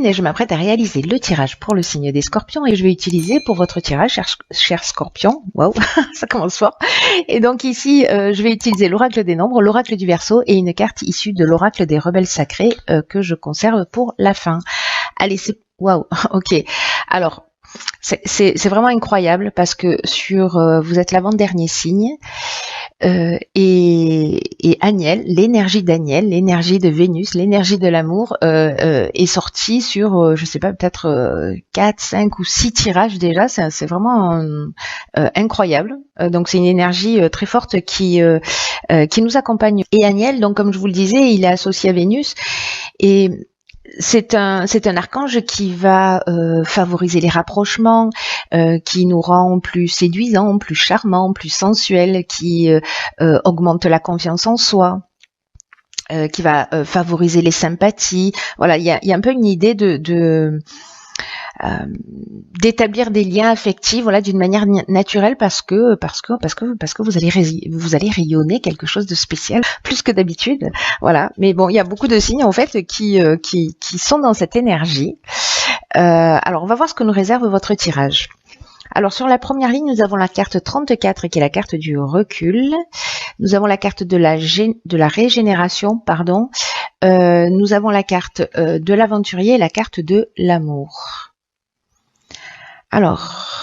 Et je m'apprête à réaliser le tirage pour le signe des scorpions et je vais utiliser pour votre tirage, cher scorpion, waouh, ça commence fort. Et donc ici, je vais utiliser l'oracle des nombres, l'oracle du Verseau et une carte issue de l'oracle des rebelles sacrés que je conserve pour la fin. Allez, c'est waouh, ok. Alors, c'est vraiment incroyable parce que vous êtes l'avant-dernier signe. Et Aniel, l'énergie d'Aniel, l'énergie de Vénus, l'énergie de l'amour est sortie sur, je sais pas, peut-être 4, 5 ou 6 tirages déjà. C'est vraiment incroyable. Donc c'est une énergie très forte qui nous accompagne. Et Aniel, donc comme je vous le disais, il est associé à Vénus et c'est un archange qui va favoriser les rapprochements, qui nous rend plus séduisants, plus charmants, plus sensuels, qui augmente la confiance en soi, qui va favoriser les sympathies. Voilà, il y a un peu une idée d'établir des liens affectifs, voilà, d'une manière naturelle parce que vous allez rayonner quelque chose de spécial plus que d'habitude, voilà. Mais bon, il y a beaucoup de signes en fait qui sont dans cette énergie. Alors on va voir ce que nous réserve votre tirage. Alors sur la première ligne, nous avons la carte 34 qui est la carte du recul. Nous avons la carte de la régénération, pardon. Nous avons la carte de l'aventurier et la carte de l'amour. Alors,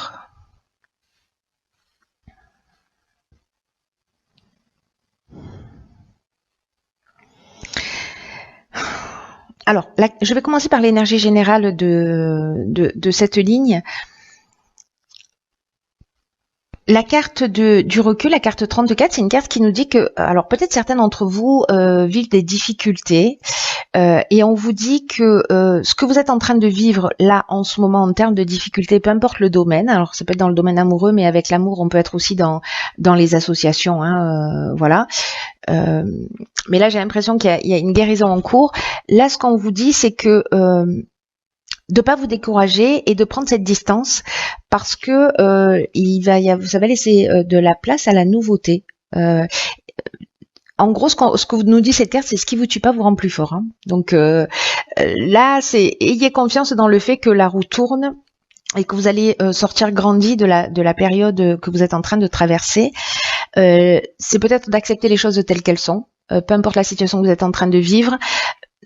je vais commencer par l'énergie générale de cette ligne. La carte du recul, la carte 34, c'est une carte qui nous dit que, alors peut-être certains d'entre vous vivent des difficultés et on vous dit que ce que vous êtes en train de vivre là en ce moment en termes de difficultés, peu importe le domaine, alors ça peut être dans le domaine amoureux, mais avec l'amour on peut être aussi dans les associations, hein, voilà. Mais là j'ai l'impression qu'il y a une guérison en cours. Là ce qu'on vous dit c'est que de pas vous décourager et de prendre cette distance parce que ça va laisser de la place à la nouveauté. En gros, ce que nous dit cette carte, c'est ce qui vous tue pas vous rend plus fort. Hein. Donc là, ayez confiance dans le fait que la roue tourne et que vous allez sortir grandi de la période que vous êtes en train de traverser. C'est peut-être d'accepter les choses telles qu'elles sont, peu importe la situation que vous êtes en train de vivre.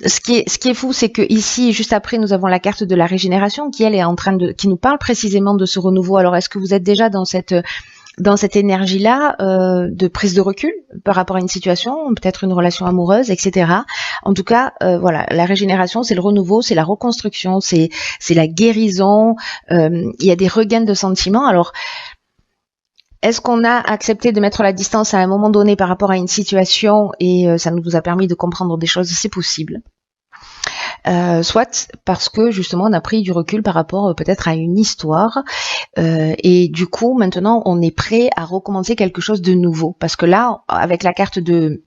Ce qui est fou, c'est que ici, juste après, nous avons la carte de la régénération qui, elle, est en train qui nous parle précisément de ce renouveau. Alors, est-ce que vous êtes déjà dans cette énergie-là de prise de recul par rapport à une situation, peut-être une relation amoureuse, etc. En tout cas, voilà, la régénération, c'est le renouveau, c'est la reconstruction, c'est la guérison. Il y a des regains de sentiments. Alors, est-ce qu'on a accepté de mettre la distance à un moment donné par rapport à une situation et ça nous a permis de comprendre des choses? C'est possible. Soit parce que justement on a pris du recul par rapport peut-être à une histoire et du coup maintenant on est prêt à recommencer quelque chose de nouveau parce que là avec la carte de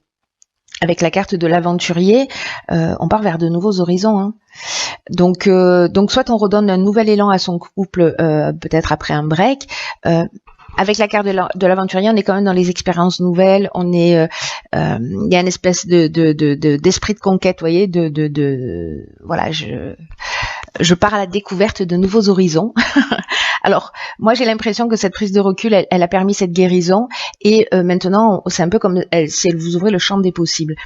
l'aventurier on part vers de nouveaux horizons, hein. Donc soit on redonne un nouvel élan à son couple peut-être après un break. Avec la carte de l'aventurier, on est quand même dans les expériences nouvelles. On est, il y a une espèce d'esprit de conquête, vous voyez, voilà, je pars à la découverte de nouveaux horizons. Alors, moi, j'ai l'impression que cette prise de recul, elle a permis cette guérison, et maintenant, c'est un peu comme si elle vous ouvrait le champ des possibles.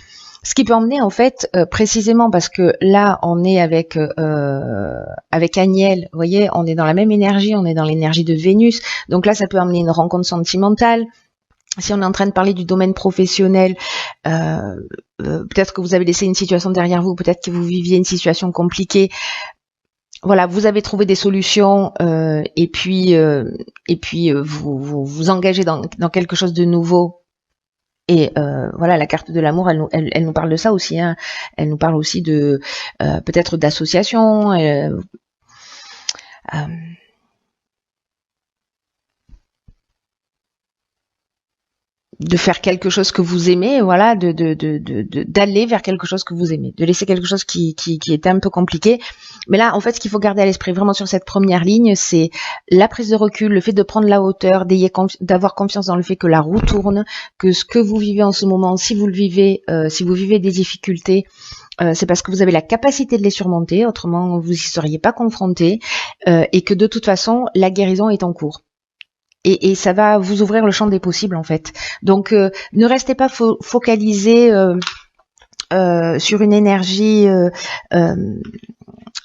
Ce qui peut emmener en fait précisément parce que là on est avec Aniel, vous voyez, on est dans la même énergie, on est dans l'énergie de Vénus, donc là ça peut emmener une rencontre sentimentale. Si on est en train de parler du domaine professionnel, peut-être que vous avez laissé une situation derrière vous, peut-être que vous viviez une situation compliquée. Voilà, vous avez trouvé des solutions et puis vous engagez dans quelque chose de nouveau. Et voilà, la carte de l'amour, elle nous parle de ça aussi, hein. Elle nous parle aussi de peut-être d'association, de faire quelque chose que vous aimez, voilà, d'aller vers quelque chose que vous aimez, de laisser quelque chose qui était un peu compliqué. Mais là, en fait, ce qu'il faut garder à l'esprit vraiment sur cette première ligne, c'est la prise de recul, le fait de prendre la hauteur, d'avoir confiance dans le fait que la roue tourne, que ce que vous vivez en ce moment, si vous le vivez, si vous vivez des difficultés, c'est parce que vous avez la capacité de les surmonter, autrement vous y seriez pas confronté, et que de toute façon, la guérison est en cours. Et ça va vous ouvrir le champ des possibles en fait. Donc ne restez pas focalisé sur une énergie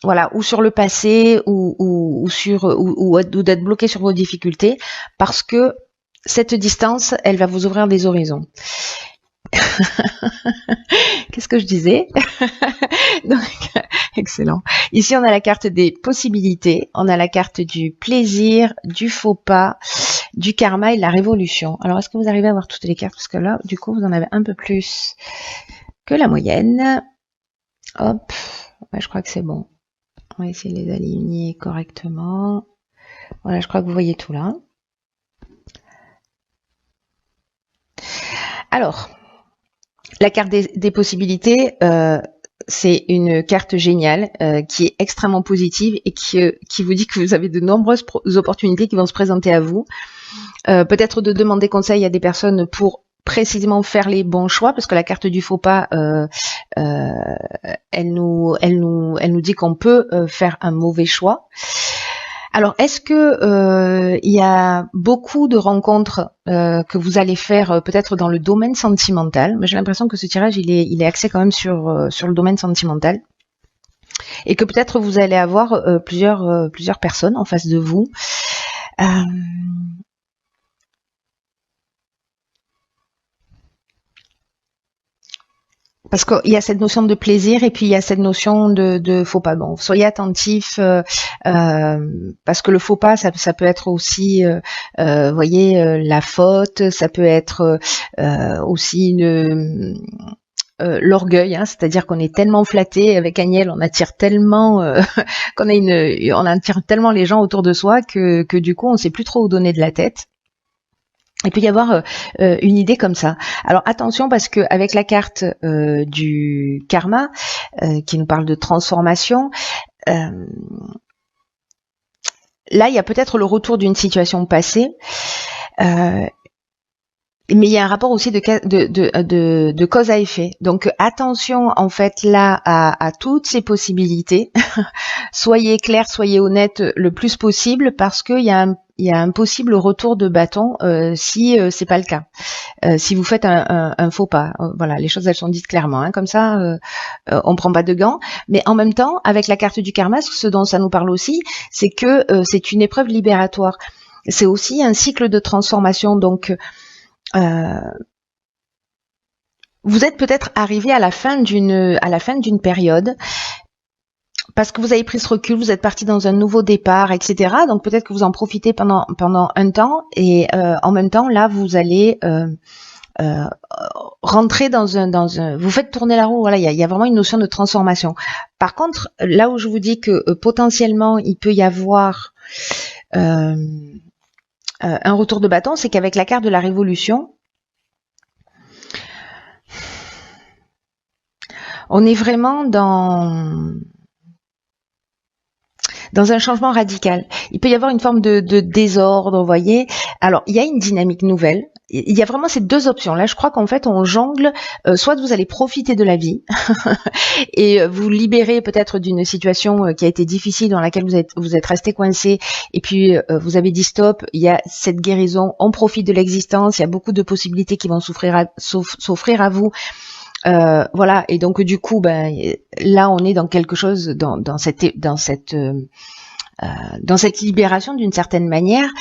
voilà, ou sur le passé ou d'être bloqué sur vos difficultés, parce que cette distance, elle va vous ouvrir des horizons. Qu'est-ce que je disais? Donc, excellent. Ici, on a la carte des possibilités, on a la carte du plaisir, du faux pas, du karma et de la révolution. Alors, est-ce que vous arrivez à voir toutes les cartes? Parce que là, du coup, vous en avez un peu plus que la moyenne. Hop, ouais, je crois que c'est bon. On va essayer de les aligner correctement. Voilà, je crois que vous voyez tout là. Alors, la carte des possibilités, c'est une carte géniale qui est extrêmement positive et qui vous dit que vous avez de nombreuses opportunités qui vont se présenter à vous. Peut-être de demander conseil à des personnes pour précisément faire les bons choix, parce que la carte du faux pas, elle nous dit qu'on peut faire un mauvais choix. Alors, est-ce que il y a beaucoup de rencontres que vous allez faire peut-être dans le domaine sentimental? Mais j'ai l'impression que ce tirage, il est axé quand même sur le domaine sentimental, et que peut-être vous allez avoir plusieurs personnes en face de vous. Parce qu'il y a cette notion de plaisir et puis il y a cette notion de faux pas. Bon, soyez attentifs parce que le faux pas, ça peut être aussi, voyez, la faute, ça peut être aussi l'orgueil, hein, c'est-à-dire qu'on est tellement flatté avec Agnelle, on attire tellement on attire tellement les gens autour de soi que du coup on sait plus trop où donner de la tête. Il peut y avoir une idée comme ça. Alors attention, parce que avec la carte du karma qui nous parle de transformation, là il y a peut-être le retour d'une situation passée, mais il y a un rapport aussi de cause à effet. Donc attention en fait là à toutes ces possibilités. Soyez clair, soyez honnête le plus possible, parce qu'il y a un possible retour de bâton si c'est pas le cas. Si vous faites un faux pas, voilà, les choses elles sont dites clairement, hein, comme ça on prend pas de gants. Mais en même temps, avec la carte du karma, ce dont ça nous parle aussi, c'est que c'est une épreuve libératoire. C'est aussi un cycle de transformation. Donc vous êtes peut-être arrivé à la fin d'une période, parce que vous avez pris ce recul, vous êtes parti dans un nouveau départ, etc. Donc peut-être que vous en profitez pendant un temps, et en même temps là vous allez rentrer dans un, vous faites tourner la roue. Voilà, il y a vraiment une notion de transformation. Par contre, là où je vous dis que potentiellement il peut y avoir un retour de bâton, c'est qu'avec la carte de la révolution, on est vraiment dans un changement radical. Il peut y avoir une forme de désordre, vous voyez. Alors, il y a une dynamique nouvelle. Il y a vraiment ces deux options. Là, je crois qu'en fait, on jongle. Soit vous allez profiter de la vie et vous libérer peut-être d'une situation qui a été difficile, dans laquelle vous êtes resté coincé, et puis vous avez dit stop, il y a cette guérison, on profite de l'existence, il y a beaucoup de possibilités qui vont s'offrir à vous. Voilà, et donc du coup, là on est dans quelque chose, dans cette libération d'une certaine manière,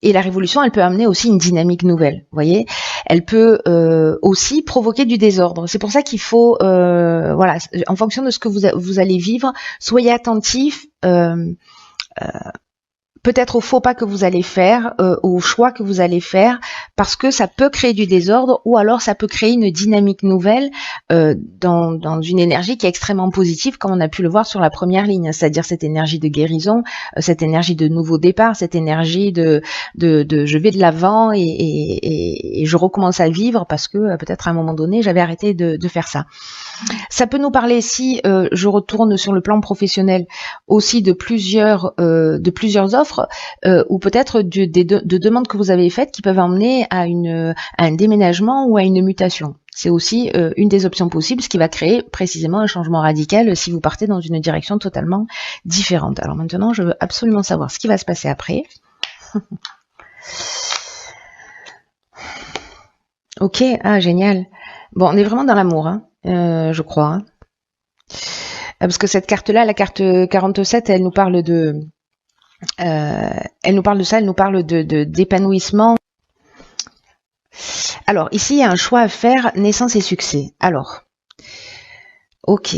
et la révolution, elle peut amener aussi une dynamique nouvelle, vous voyez. Elle peut aussi provoquer du désordre. C'est pour ça qu'il faut, voilà, en fonction de ce que vous allez vivre, soyez attentifs. peut-être au faux pas que vous allez faire, au choix que vous allez faire, parce que ça peut créer du désordre ou alors ça peut créer une dynamique nouvelle dans une énergie qui est extrêmement positive, comme on a pu le voir sur la première ligne, c'est-à-dire cette énergie de guérison, cette énergie de nouveau départ, cette énergie de je vais de l'avant et je recommence à vivre parce que peut-être à un moment donné j'avais arrêté de faire ça. Ça peut nous parler, si je retourne sur le plan professionnel, aussi de plusieurs offres ou peut-être de demandes que vous avez faites qui peuvent emmener à un déménagement ou à une mutation. C'est aussi une des options possibles, ce qui va créer précisément un changement radical si vous partez dans une direction totalement différente. Alors maintenant, je veux absolument savoir ce qui va se passer après. Ok, ah génial. Bon, on est vraiment dans l'amour, hein, je crois. Hein. Parce que cette carte-là, la carte 47, elle nous parle de ça, elle nous parle d'épanouissement. Alors, ici, il y a un choix à faire, naissance et succès. Alors, ok.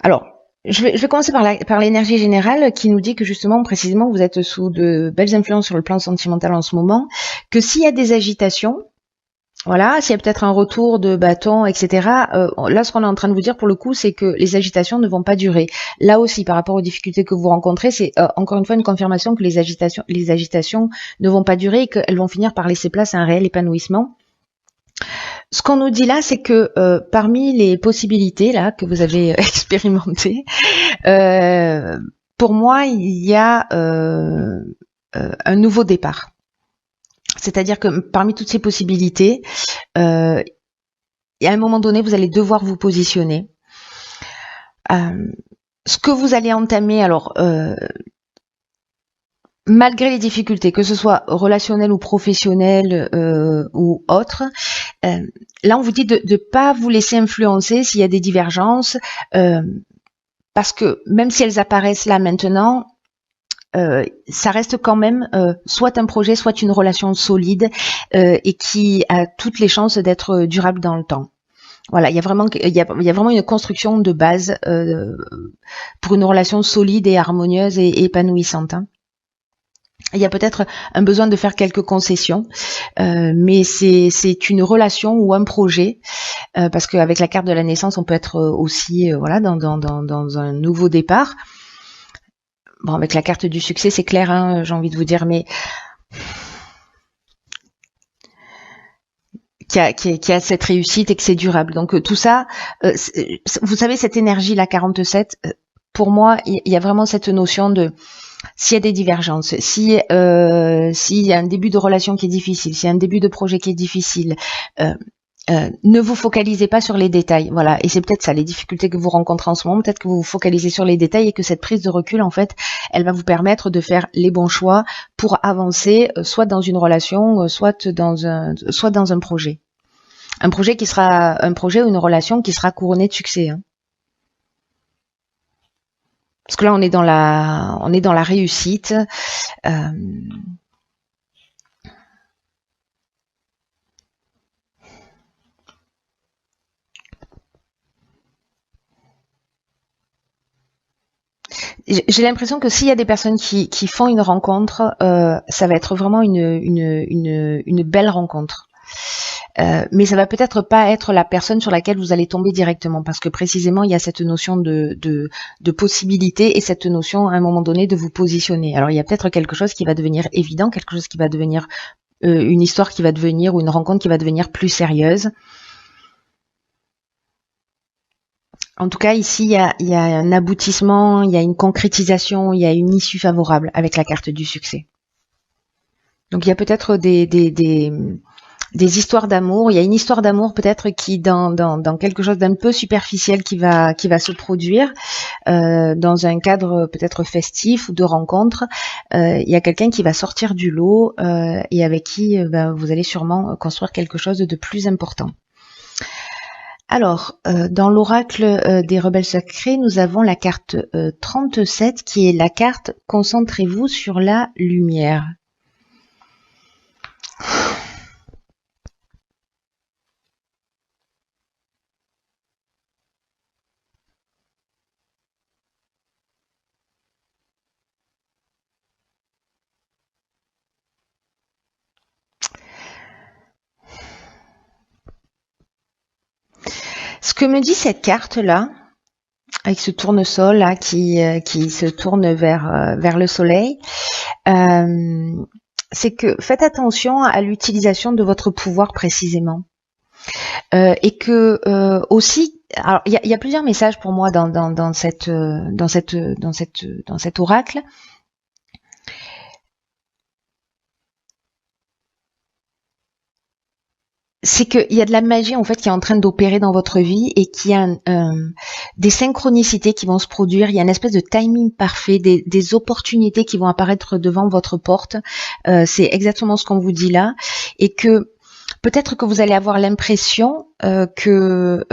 Alors, je vais commencer par l'énergie générale qui nous dit que justement, précisément, vous êtes sous de belles influences sur le plan sentimental en ce moment, que s'il y a des agitations, voilà, s'il y a peut-être un retour de bâton, etc. Là, ce qu'on est en train de vous dire pour le coup, c'est que les agitations ne vont pas durer. Là aussi, par rapport aux difficultés que vous rencontrez, c'est encore une fois une confirmation que les agitations ne vont pas durer et qu'elles vont finir par laisser place à un réel épanouissement. Ce qu'on nous dit là, c'est que parmi les possibilités là que vous avez expérimentées, pour moi, il y a un nouveau départ. C'est-à-dire que parmi toutes ces possibilités, et à un moment donné, vous allez devoir vous positionner. Ce que vous allez entamer, alors malgré les difficultés, que ce soit relationnelles ou professionnelles ou autres, là on vous dit de ne pas vous laisser influencer s'il y a des divergences, parce que même si elles apparaissent là maintenant, ça reste quand même soit un projet, soit une relation solide et qui a toutes les chances d'être durable dans le temps. Voilà, il y a vraiment une construction de base pour une relation solide et harmonieuse et épanouissante. Hein. Il y a peut-être un besoin de faire quelques concessions, mais c'est une relation ou un projet, parce qu'avec la carte de la naissance, on peut être aussi voilà dans un nouveau départ. Bon, avec la carte du succès, c'est clair, hein, j'ai envie de vous dire, mais qui a cette réussite et que c'est durable. Donc tout ça, vous savez, cette énergie, la 47, pour moi, il y a vraiment cette notion de s'il y a des divergences, s'il y a un début de relation qui est difficile, s'il y a un début de projet qui est difficile, ne vous focalisez pas sur les détails, voilà. Et c'est peut-être ça, les difficultés que vous rencontrez en ce moment, peut-être que vous vous focalisez sur les détails et que cette prise de recul, en fait, elle va vous permettre de faire les bons choix pour avancer, soit dans une relation, soit dans un projet. Un projet ou une relation qui sera couronnée de succès. Hein. Parce que là, on est dans la réussite. J'ai l'impression que s'il y a des personnes qui font une rencontre, ça va être vraiment une belle rencontre. Mais ça va peut-être pas être la personne sur laquelle vous allez tomber directement, parce que précisément il y a cette notion de possibilité et cette notion à un moment donné de vous positionner. Alors il y a peut-être quelque chose qui va devenir évident, quelque chose qui va devenir une histoire qui va devenir ou une rencontre qui va devenir plus sérieuse. En tout cas, ici, il y a un aboutissement, il y a une concrétisation, il y a une issue favorable avec la carte du succès. Donc il y a peut-être des histoires d'amour. Il y a une histoire d'amour peut-être qui dans quelque chose d'un peu superficiel qui va se produire dans un cadre peut-être festif ou de rencontre. Il y a quelqu'un qui va sortir du lot et avec qui vous allez sûrement construire quelque chose de plus important. Alors, dans l'oracle des rebelles sacrés, nous avons la carte 37 qui est la carte « Concentrez-vous sur la lumière ». Ce que me dit cette carte-là, avec ce tournesol là qui se tourne vers le soleil, c'est que faites attention à l'utilisation de votre pouvoir précisément. Et que aussi, alors il y a plusieurs messages pour moi dans cet oracle. C'est qu'il y a de la magie en fait qui est en train d'opérer dans votre vie et qu'il y a des synchronicités qui vont se produire. Il y a une espèce de timing parfait, des opportunités qui vont apparaître devant votre porte. C'est exactement ce qu'on vous dit là, et que peut-être que vous allez avoir l'impression que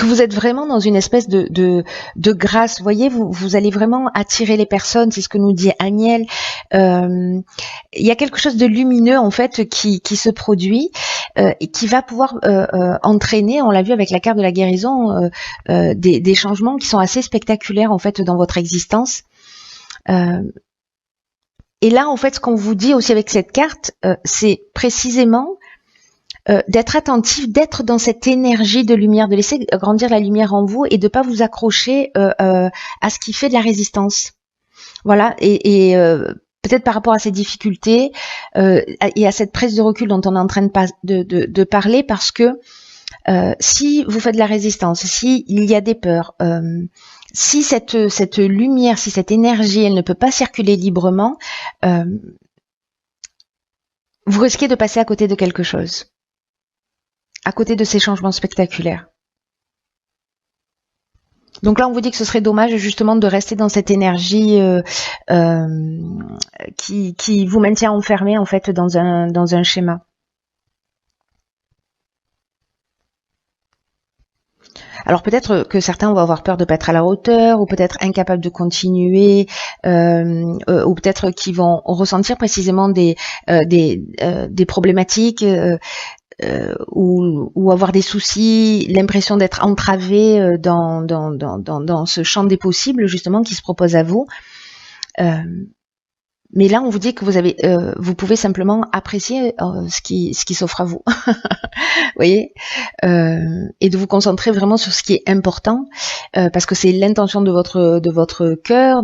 vous êtes vraiment dans une espèce de grâce. Vous voyez, vous allez vraiment attirer les personnes, c'est ce que nous dit Agnès. Il y a quelque chose de lumineux en fait qui se produit et qui va pouvoir entraîner, on l'a vu avec la carte de la guérison, des changements qui sont assez spectaculaires en fait dans votre existence. Et là, en fait, ce qu'on vous dit aussi avec cette carte, c'est précisément d'être attentif, d'être dans cette énergie de lumière, de laisser grandir la lumière en vous et de pas vous accrocher à ce qui fait de la résistance. Voilà, et peut-être par rapport à ces difficultés et à cette prise de recul dont on est en train de parler, parce que si vous faites de la résistance, si il y a des peurs, si cette lumière, si cette énergie, elle ne peut pas circuler librement, vous risquez de passer à côté de quelque chose. À côté de ces changements spectaculaires. Donc là, on vous dit que ce serait dommage justement de rester dans cette énergie qui vous maintient enfermé en fait dans un schéma. Alors peut-être que certains vont avoir peur de pas être à la hauteur, ou peut-être incapables de continuer, ou peut-être qu'ils vont ressentir précisément des problématiques. Ou avoir des soucis, l'impression d'être entravé dans ce champ des possibles justement qui se propose à vous. Mais là, on vous dit que vous pouvez simplement apprécier ce qui s'offre à vous, vous voyez, et de vous concentrer vraiment sur ce qui est important, parce que c'est l'intention de votre cœur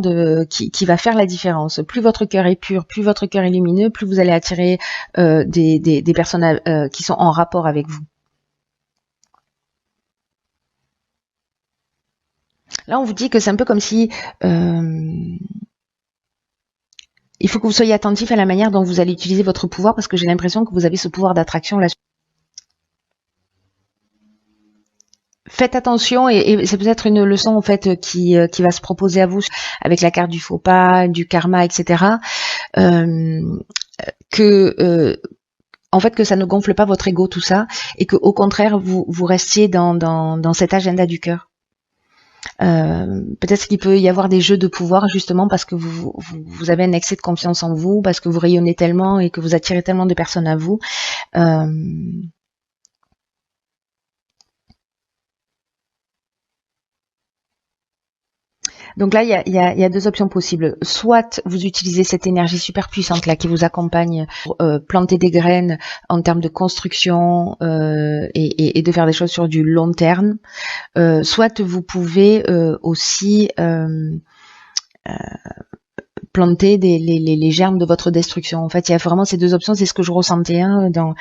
qui va faire la différence. Plus votre cœur est pur, plus votre cœur est lumineux, plus vous allez attirer des personnes qui sont en rapport avec vous. Là, on vous dit que c'est un peu comme si il faut que vous soyez attentif à la manière dont vous allez utiliser votre pouvoir, parce que j'ai l'impression que vous avez ce pouvoir d'attraction là. Faites attention, et c'est peut-être une leçon en fait qui va se proposer à vous avec la carte du faux pas, du karma, etc. En fait, que ça ne gonfle pas votre ego, tout ça, et que au contraire vous restiez dans cet agenda du cœur. Peut-être qu'il peut y avoir des jeux de pouvoir justement parce que vous avez un excès de confiance en vous, parce que vous rayonnez tellement et que vous attirez tellement de personnes à vous. Donc là, il y a deux options possibles. Soit vous utilisez cette énergie super puissante là qui vous accompagne pour planter des graines en termes de construction et de faire des choses sur du long terme. Soit vous pouvez aussi planter les germes de votre destruction. En fait, il y a vraiment ces deux options. C'est ce que je ressentais dans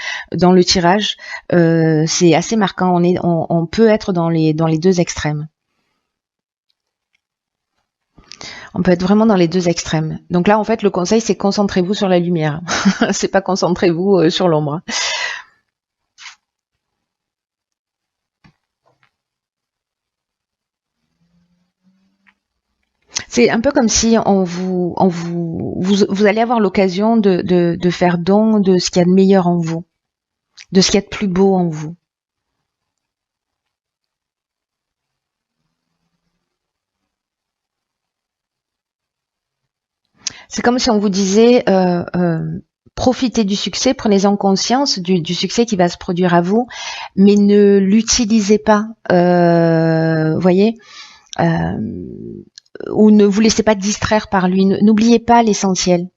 le tirage. C'est assez marquant. On peut être dans les deux extrêmes. On peut être vraiment dans les deux extrêmes. Donc là, en fait, le conseil, c'est concentrez-vous sur la lumière. C'est pas concentrez-vous sur l'ombre. C'est un peu comme si vous allez avoir l'occasion de faire don de ce qu'il y a de meilleur en vous, de ce qu'il y a de plus beau en vous. C'est comme si on vous disait profitez du succès, prenez-en conscience du succès qui va se produire à vous, mais ne l'utilisez pas, voyez, ou ne vous laissez pas distraire par lui. N'oubliez pas l'essentiel.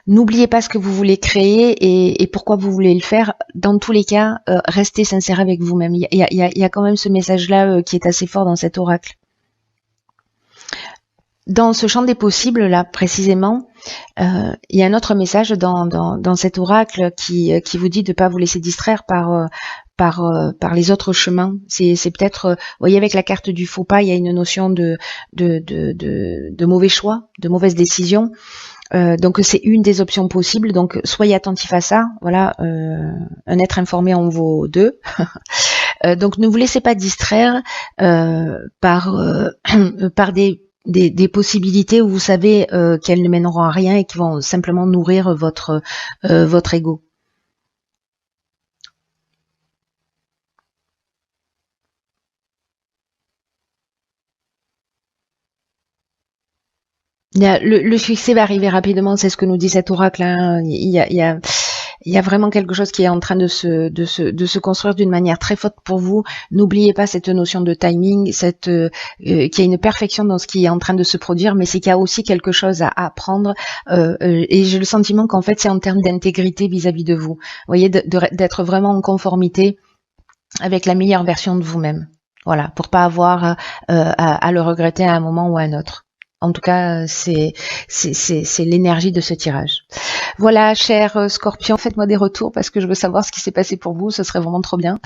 N'oubliez pas ce que vous voulez créer et pourquoi vous voulez le faire. Dans tous les cas, restez sincère avec vous-même. Il y a quand même ce message-là qui est assez fort dans cet oracle. Dans ce champ des possibles, là, précisément, il y a un autre message dans cet oracle qui vous dit de ne pas vous laisser distraire par les autres chemins. C'est peut-être, vous voyez, avec la carte du faux pas, il y a une notion de mauvais choix, de mauvaise décision. Donc c'est une des options possibles. Donc soyez attentifs à ça. Voilà, un être informé en vaut deux. Donc ne vous laissez pas distraire par des possibilités où vous savez qu'elles ne mèneront à rien et qui vont simplement nourrir votre ego. Le succès va arriver rapidement, c'est ce que nous dit cet oracle. Hein. Il y a vraiment quelque chose qui est en train de se construire d'une manière très forte pour vous. N'oubliez pas cette notion de timing, qu'il y a une perfection dans ce qui est en train de se produire, mais c'est qu'il y a aussi quelque chose à apprendre. Et j'ai le sentiment qu'en fait, c'est en termes d'intégrité vis-à-vis de vous. Vous voyez, d'être vraiment en conformité avec la meilleure version de vous-même. Voilà, pour pas avoir à le regretter à un moment ou à un autre. En tout cas, c'est l'énergie de ce tirage. Voilà, cher Scorpion, faites-moi des retours parce que je veux savoir ce qui s'est passé pour vous, ce serait vraiment trop bien.